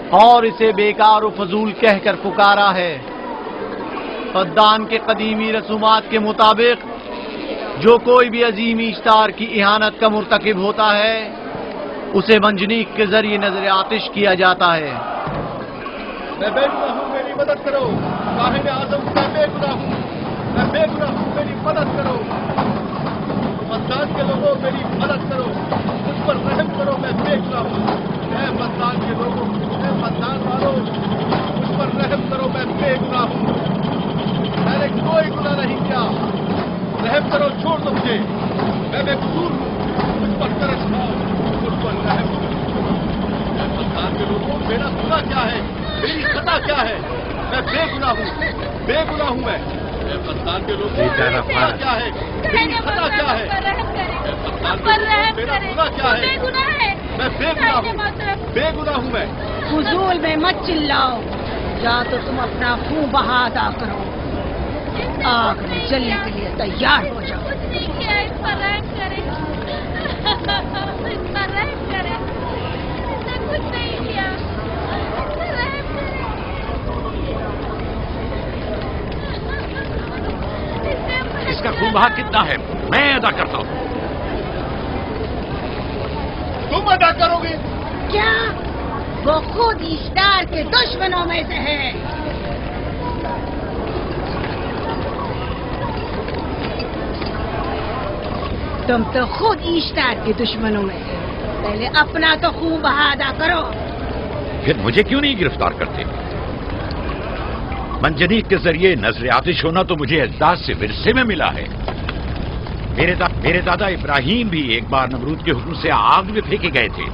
اور اسے بیکار و فضول کہہ کر پکارا ہے۔ فدان کے قدیمی رسومات کے مطابق جو کوئی بھی عظیم اشتار کی اہانت کا مرتکب ہوتا ہے اسے منجنیق کے ذریعے نظر آتش کیا جاتا ہے۔ میں بے گناہ ہوں، میری مدد کرو۔ صاحب اعظم میں بے گناہ ہوں، میں بے گناہ ہوں، میری مدد کرو۔ مدان کے لوگوں میری مدد کرو، مجھ پر رحم کرو، میں بے گناہ ہوں۔ اے مدان کے لوگوں، اے مدان والوں، مجھ پر رحم کرو، میں بے گناہ ہوں۔ میں نے کوئی گناہ نہیں کیا، رحم کرو، چھوڑ دو مجھے، میں بے قصور ہوں، مجھ پر ترس کھاؤ، مجھ پر رحم کرو۔ اے مدان کے لوگوں، میرا گناہ کیا ہے، میری خطا کیا ہے؟ میں بے گناہ ہوں، بے گناہ ہوں میں۔ اے مدان کے لوگوں، میرا گناہ کیا ہے، میری خطا کیا ہے؟ اے مدان کے لوگوں، میرا گناہ کیا ہے؟ میں بے گناہ ہوں، بے گناہ ہوں میں۔ فضول میں مت چلاؤ، یا تو تم اپنا خون بہا ادا کرو، آگ میں جلنے کے لیے تیار ہو جاؤ۔ اس کا خون بہا کتنا ہے میں ادا کرتا ہوں۔ تم ادا کرو گے؟ کیا وہ خود اشتار کے دشمنوں میں سے ہے؟ تم تو خود اشتار کے دشمنوں میں سے، پہلے اپنا تو خون بہا ادا کرو۔ پھر مجھے کیوں نہیں گرفتار کرتے؟ منجنیق کے ذریعے نظر آتش ہونا تو مجھے اجداد سے ورثے میں ملا ہے۔ میرے دادا ابراہیم بھی ایک بار نمرود کے حکم سے آگ میں پھینکے گئے تھے۔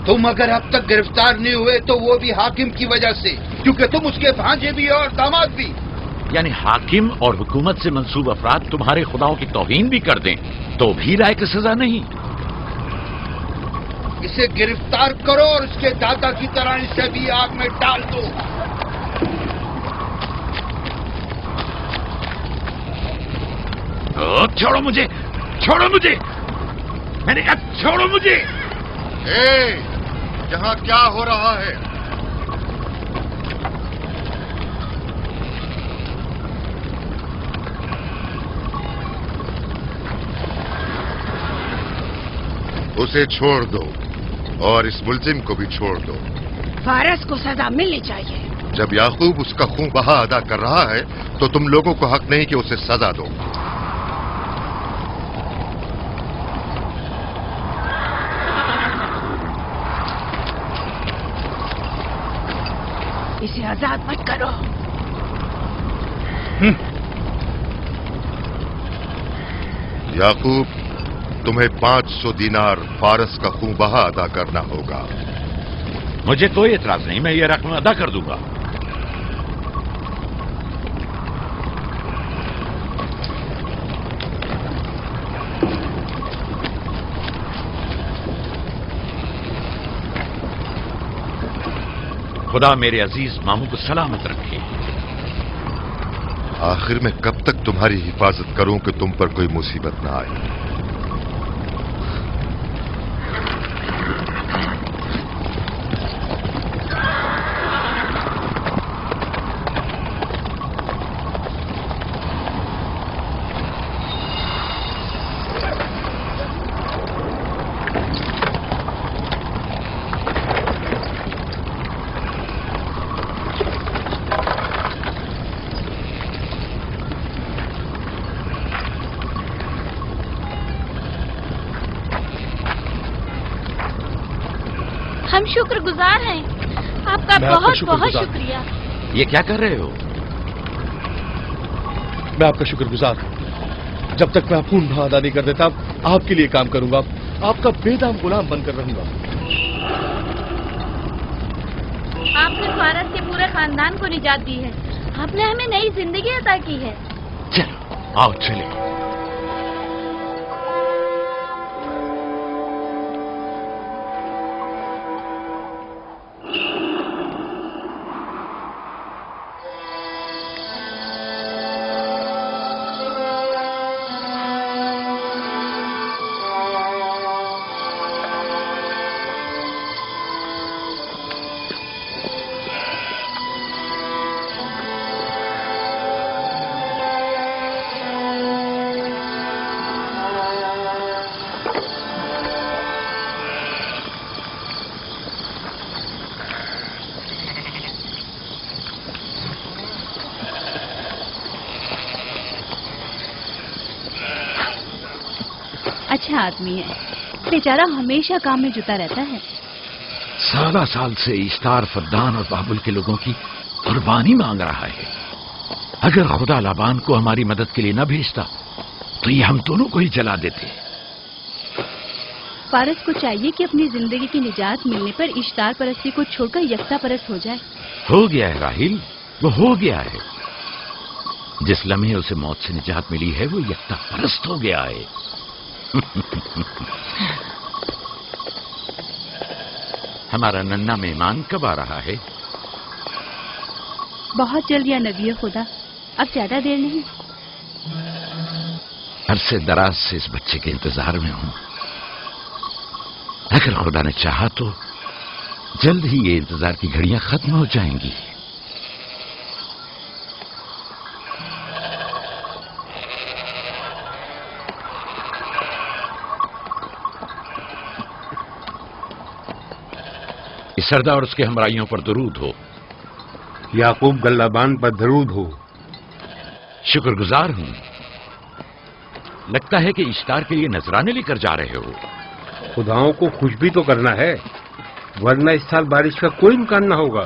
تم اگر اب تک گرفتار نہیں ہوئے تو وہ بھی حاکم کی وجہ سے، کیونکہ تم اس کے بھانجے بھی اور داماد بھی۔ یعنی حاکم اور حکومت سے منسوب افراد تمہارے خداؤں کی توہین بھی کر دیں تو بھی رائے کی سزا نہیں؟ اسے گرفتار کرو اور اس کے دادا کی طرح اسے بھی آگ میں ڈال دو۔ چھوڑو مجھے، چھوڑو مجھے، میں نے کہا چھوڑو مجھے۔ یہاں کیا ہو رہا ہے؟ اسے چھوڑ دو اور اس ملزم کو بھی چھوڑ دو۔ فارس کو سزا ملنی چاہیے۔ جب یعقوب اس کا خون بہا ادا کر رہا ہے تو تم لوگوں کو حق نہیں کہ اسے سزا دو۔ اسے آزاد مت کرو۔ یعقوب، تمہیں 500 دینار فارس کا خون بہا ادا کرنا ہوگا۔ مجھے کوئی اعتراض نہیں، میں یہ رقم ادا کر دوں گا۔ خدا میرے عزیز ماموں کو سلامت رکھے۔ آخر میں کب تک تمہاری حفاظت کروں کہ تم پر کوئی مصیبت نہ آئے؟ ہم شکر گزار ہیں، آپ کا بہت بہت شکریہ۔ یہ کیا کر رہے ہو؟ میں آپ کا شکر گزار ہوں۔ جب تک میں خون بہا ادا نہیں کر دیتا آپ کے لیے کام کروں گا، آپ کا بے دام غلام بن کر رہوں گا۔ آپ نے فارس کے پورے خاندان کو نجات دی ہے، آپ نے ہمیں نئی زندگی عطا کی ہے۔ چلو آؤ چلے۔ اچھا آدمی ہے، بیچارہ ہمیشہ کام میں جتا رہتا ہے۔ سالہ سال سے اشتار فدان اور بابل کے لوگوں کی قربانی مانگ رہا ہے۔ اگر خدا لابان کو ہماری مدد کے لیے نہ بھیجتا تو یہ ہم دونوں کو ہی جلا دیتے۔ فارس کو چاہیے کہ اپنی زندگی کی نجات ملنے پر اشتار پرستی کو چھوڑ کر یکتا پرست ہو جائے۔ ہو گیا ہے راہیل، وہ ہو گیا ہے۔ جس لمحے اسے موت سے نجات ملی ہے وہ یکتا پرست ہو گیا ہے۔ ہمارا ننھا مہمان کب آ رہا ہے؟ بہت جلد یا نبی خدا، اب زیادہ دیر نہیں۔ عرصے دراز سے اس بچے کے انتظار میں ہوں۔ اگر خدا نے چاہا تو جلد ہی یہ انتظار کی گھڑیاں ختم ہو جائیں گی۔ اس سردار اور اس کے ہمراہیوں پر درود ہو۔ یعقوب گلابان پر درود ہو۔ شکر گزار ہوں۔ لگتا ہے کہ اشتار کے لیے نذرانے لے کر جا رہے ہو۔ خداؤں کو خوش بھی تو کرنا ہے، ورنہ اس سال بارش کا کوئی امکان نہ ہوگا۔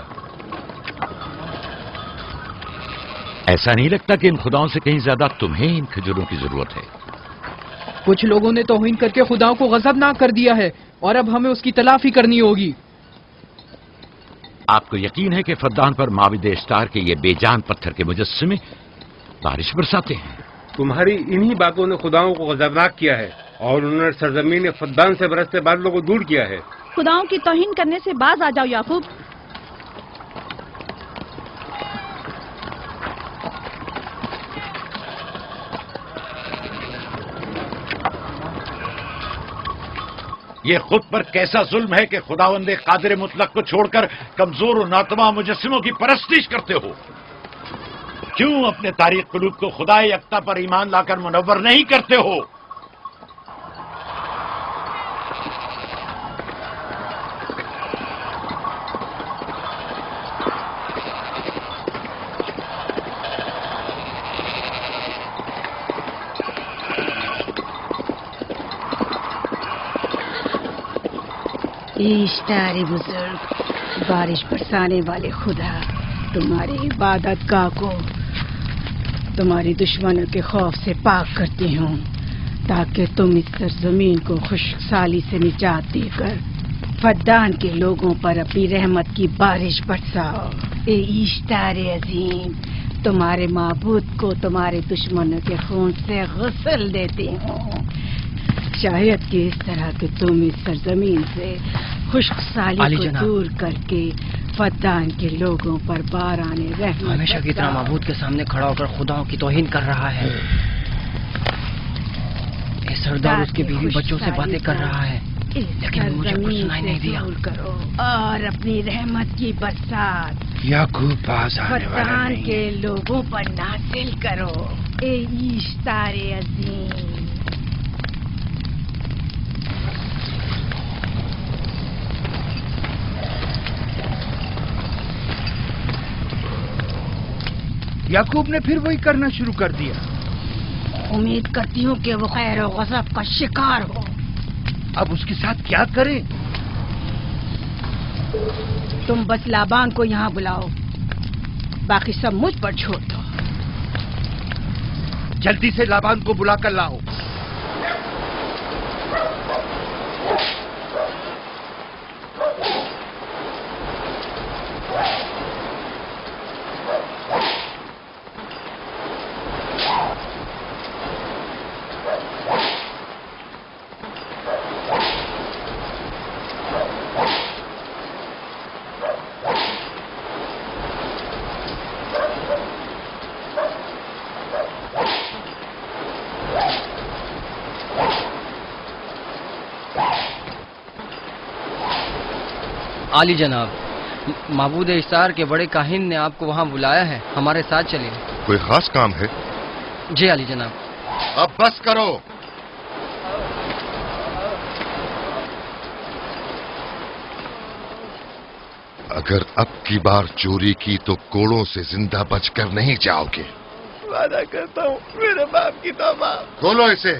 ایسا نہیں لگتا کہ ان خداؤں سے کہیں زیادہ تمہیں ان کھجوروں کی ضرورت ہے؟ کچھ لوگوں نے توہین کر کے خداؤں کو غضبناک کر دیا ہے اور اب ہمیں اس کی تلافی کرنی ہوگی۔ آپ کو یقین ہے کہ فدان پر معبد اشتار کے یہ بے جان پتھر کے مجسمے بارش برساتے ہیں؟ تمہاری انہی باتوں نے خداؤں کو غضبناک کیا ہے اور انہوں نے سرزمین فدان سے برستے بادلوں کو دور کیا ہے۔ خداؤں کی توہین کرنے سے باز آ جاؤ یعقوب۔ یہ خود پر کیسا ظلم ہے کہ خداوند قادر مطلق کو چھوڑ کر کمزور و ناتواں مجسموں کی پرستش کرتے ہو؟ کیوں اپنے تاریخ قلوب کو خدا یکتا پر ایمان لا کر منور نہیں کرتے ہو؟ اشتار بزرگ، بارش برسانے والے خدا، تمہاری عبادت گاہ کو تمہاری دشمنوں کے خوف سے پاک کرتی ہوں تاکہ تم اس سرزمین کو خشک سالی سے نجات دے کر فدان کے لوگوں پر اپنی رحمت کی بارش برساؤ۔ اے اشتار عظیم، تمہارے معبود کو تمہارے دشمنوں کے خون سے غسل دیتی ہوں، شاید کہ اس طرح کہ تم اس سرزمین سے خشک سالی کو دور کر کے فدان کے لوگوں پر باران رحمت ہمیشہ کی طرح معبود کے سامنے کھڑا ہو کر خداؤں کی توہین کر رہا ہے۔ اے سردار اس کے بیوی بچوں سے باتیں کر رہا ہے لیکن مجھے کچھ سنائی نہیں دیا۔ کرو اور اپنی رحمت کی برسات یعقوب پاس آنے والا فدان نہیں۔ کے لوگوں پر نازل کرو۔ اے اشتار عظیم، یعقوب نے پھر وہی کرنا شروع کر دیا۔ امید کرتی ہوں کہ وہ خیر و غضب کا شکار ہو۔ اب اس کے ساتھ کیا کریں؟ تم بس لابان کو یہاں بلاؤ، باقی سب مجھ پر چھوڑ دو۔ جلدی سے لابان کو بلا کر لاؤ۔ عالی جناب، معبود اشتار کے بڑے کاہن نے آپ کو وہاں بلایا ہے، ہمارے ساتھ چلیں۔ کوئی خاص کام ہے؟ جی عالی جناب۔ اب بس کرو۔ اگر اب کی بار چوری کی تو کوڑوں سے زندہ بچ کر نہیں جاؤ گے۔ وعدہ کرتا ہوں میرے باپ کی توبہ۔ کھولو اسے۔